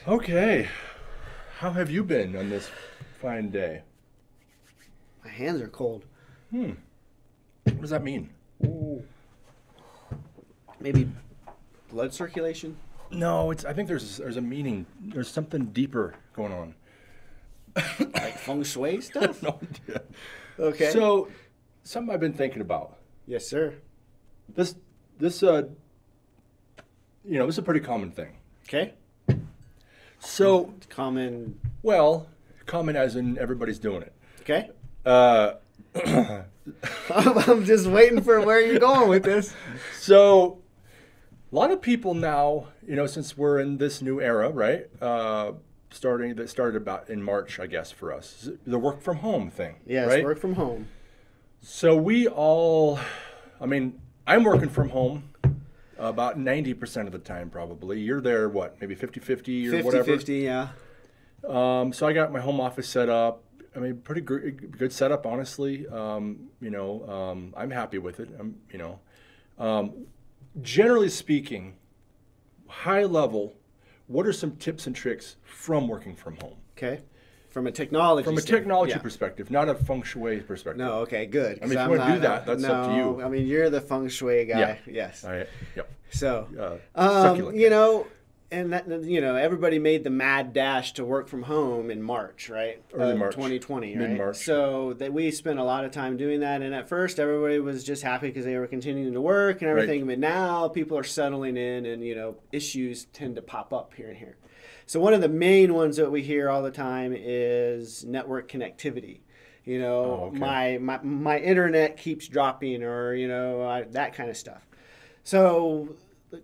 Okay. How have you been on this fine day? My hands are cold. What does that mean? Ooh. Maybe blood circulation? No, I think there's a meaning. There's something deeper going on. Like feng shui stuff? No idea. Okay. So, something I've been thinking about. Yes, sir. This is a pretty common thing. Okay. So, Common. well, common as in everybody's doing it. Okay. I'm I'm just waiting for where you're going with this. So, a lot of people now, since we're in this new era, right? That started about in March, I guess, for us. The work from home thing. Yes, right? work from home. So I'm working from home about 90% of the time, probably. You're there, what, maybe 50-50 or whatever? 50-50, yeah. So I got my home office set up. Pretty good setup, honestly. I'm happy with it. Generally speaking, high level, what are some tips and tricks from working from home? Okay. From a technology perspective, not a feng shui perspective. No, okay, good. If you want to do that, that's up to you. You're the feng shui guy. Yeah. Yes. Yep. So, succulent. And that, everybody made the mad dash to work from home in March, right? Early March. 2020, right? Mid-March. So that we spent a lot of time doing that. And at first, everybody was just happy because they were continuing to work and everything. Right. But now people are settling in and, issues tend to pop up here and here. So one of the main ones that we hear all the time is network connectivity. Okay. My internet keeps dropping or, that kind of stuff. So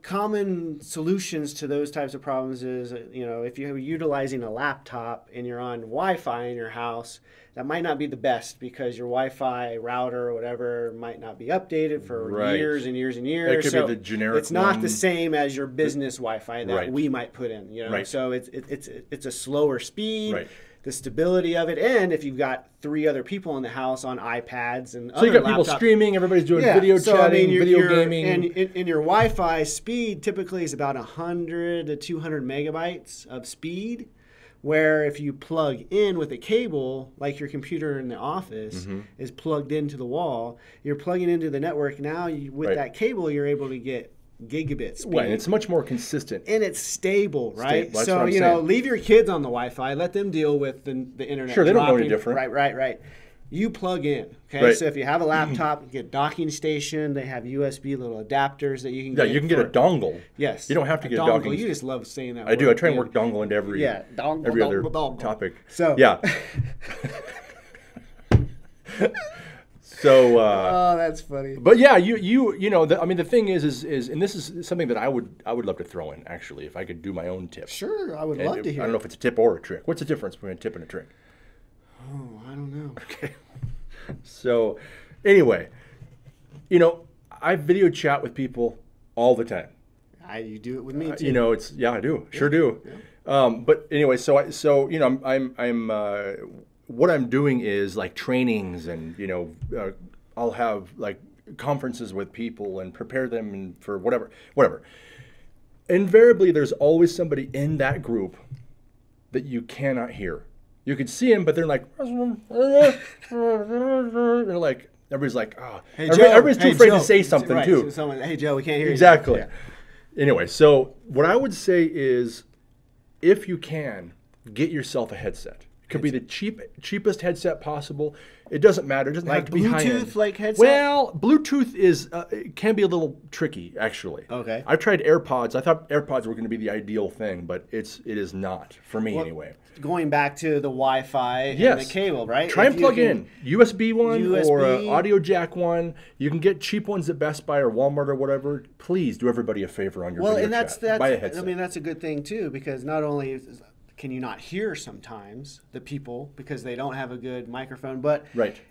common solutions to those types of problems is, if you're utilizing a laptop and you're on Wi-Fi in your house, that might not be the best because your Wi-Fi router or whatever might not be updated for years and years and years. It could be the generic It's not the same as your business Wi-Fi that we might put in. Right. So it's a slower speed. Right. The stability of it, and if you've got 3 other people in the house on iPads and so you got people streaming, everybody's doing video chatting, video gaming, and in your Wi-Fi speed typically is about 100 to 200 megabytes of speed. Where if you plug in with a cable, like your computer in the office is plugged into the wall, you're plugging into the network. Now with that cable, you're able to get gigabit speed. Right, it's much more consistent. And it's stable, right? That's so, what I'm saying. Leave your kids on the Wi-Fi. Let them deal with the internet. Sure, they don't know any dropping. different. Right. You plug in, okay? Right. So if you have a laptop, you get a docking station. They have USB little adapters that you can get. Yeah, you can get a dongle. Yes. You don't have to get a dongle. docking. You just love saying that I word. do. I try and work dongle into every other topic. So. Yeah. So. Oh, that's funny. But yeah, the thing is, and this is something that I would love to throw in actually, if I could do my own tip. Sure, I would love to hear. I don't know if it's a tip or a trick. What's the difference between a tip and a trick? Oh, I don't know. Okay. So, anyway, I video chat with people all the time. You do it with me too. I do, sure do. Yeah. But anyway, I'm what I'm doing is like trainings and, I'll have like conferences with people and prepare them for whatever. Invariably, there's always somebody in that group that you cannot hear. You can see them, but they're like, they're like, everybody's like, oh. Hey, Joe. Everybody's too afraid to say something too. So hey, Joe, we can't hear you. Exactly. Yeah. Anyway, so what I would say is, if you can, get yourself a headset. It could be the cheapest headset possible. It doesn't matter. It doesn't have to be high-end. Bluetooth like headset? Well, Bluetooth it can be a little tricky, actually. Okay. I've tried AirPods. I thought AirPods were going to be the ideal thing, but it is not, for me anyway. Going back to the Wi-Fi and the cable, right? Try and plug in USB one or an audio jack one. You can get cheap ones at Best Buy or Walmart or whatever. Please do everybody a favor on your video chat. Buy a headset. That's a good thing too, because not only can you not hear sometimes the people because they don't have a good microphone, but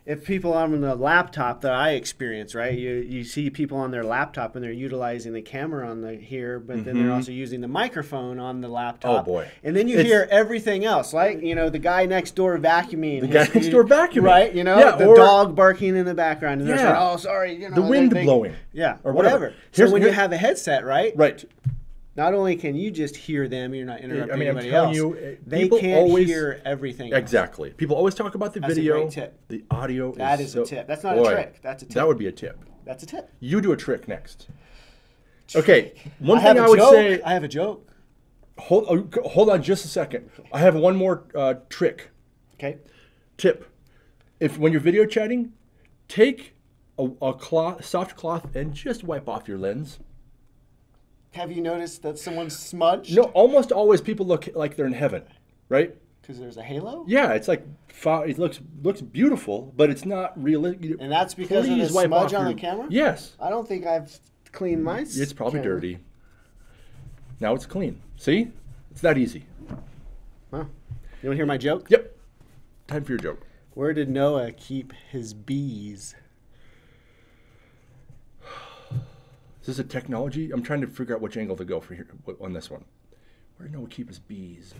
if people on the laptop that I experience, right, you see people on their laptop and they're utilizing the camera on the here, but then they're also using the microphone on the laptop. Oh boy! And then you hear everything else, like the guy next door vacuuming, right? The dog barking in the background, and they're saying, "Oh, sorry," the wind blowing, or whatever. So when you have a headset, right? not only can you just hear them, you're not interrupting I mean, I'm anybody telling else. you, They people can't always hear everything else. Exactly. People always talk about the That's video. a great tip. The audio. That is a tip. That's not a trick. That's a tip. That would be a tip. That's a tip. You do a trick next. Okay. One I thing have I a would joke. say. I have a joke. Hold on just a second. I have one more trick. Okay. Tip. If when you're video chatting, take a cloth, soft cloth, and just wipe off your lens. Have you noticed that someone's smudged? No, almost always people look like they're in heaven, right? Because there's a halo? Yeah, it's like it looks beautiful, but it's not realistic. And that's because of the smudge on the camera? Yes. I don't think I've cleaned my It's probably camera. dirty. Now it's clean. See? It's that easy. Wow. You want to hear my joke? Yep. Time for your joke. Where did Noah keep his bees? Is this a technology? I'm trying to figure out which angle to go for here on this one. Where did Noah keep his bees?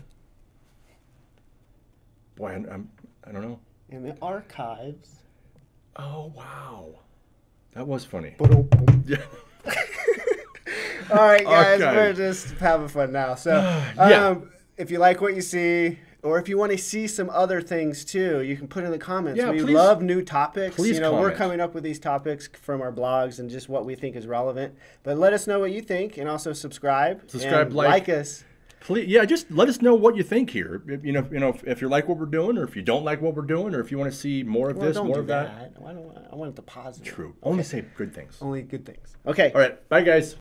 Boy, I don't know. In the archives. Oh, wow. That was funny. Yeah. All right, guys, Okay. we're just having fun now. So, Yeah. if you like what you see, or if you want to see some other things too, you can put in the comments. Yeah, We please- love new topics. please we're comment. coming up with these topics from our blogs and just what we think is relevant. But let us know what you think, and also subscribe. Subscribe, and like. us. Please, yeah, just let us know what you think here. If you like what we're doing, or if you don't like what we're doing, or if you want to see more of Well, this, don't more do of that. I want the positive. True. Only say good things. Only good things. Okay. All right. Bye, guys.